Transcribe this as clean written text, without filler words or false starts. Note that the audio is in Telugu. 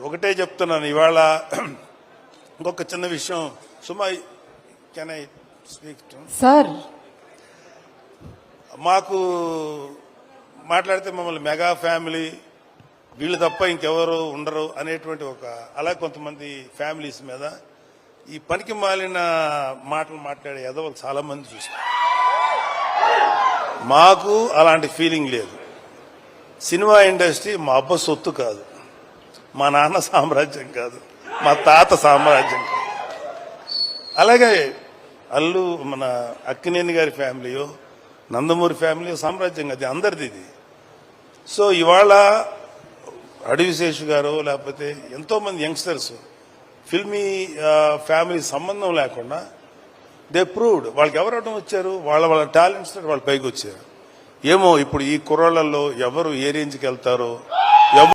ఒకటే చెప్తున్నాను ఇవాళ ఇంకొక చిన్న విషయం. Suma, can I speak to sir? మాకు మాట్లాడితే మమ్మల్ని మెగా ఫ్యామిలీ, వీళ్ళు తప్ప ఇంకెవరు ఉండరు అనేటువంటి అలా కొంతమంది ఫ్యామిలీస్ మీద ఈ పనికి మాలిన మాటలు మాట్లాడే ఎదవలు చాలా మంది చూస్తారు. మాకు అలాంటి ఫీలింగ్ లేదు. సినిమా ఇండస్ట్రీ మా అబ్బ సొత్తు కాదు, మా నాన్న సామ్రాజ్యం కాదు, మా తాత సామ్రాజ్యం కాదు. అలాగే మన అక్కినేని గారి ఫ్యామిలీయో నందమూరి ఫ్యామిలీ సామ్రాజ్యం కాదు, అందరిది ఇది. సో ఇవాళ అడవిశేషు గారు లేకపోతే ఎంతో మంది యంగ్స్టర్స్ ఫిల్మీ ఫ్యామిలీ సంబంధం లేకుండా దే ప్రూవ్డ్ వాళ్ళకి ఎవరు అడ్డం వచ్చారు, వాళ్ళ టాలెంట్స్ వాళ్ళు పైకి వచ్చారు. ఏమో ఇప్పుడు ఈ కుర్రాళ్లలో ఎవరు ఏ రేంజ్కి వెళ్తారో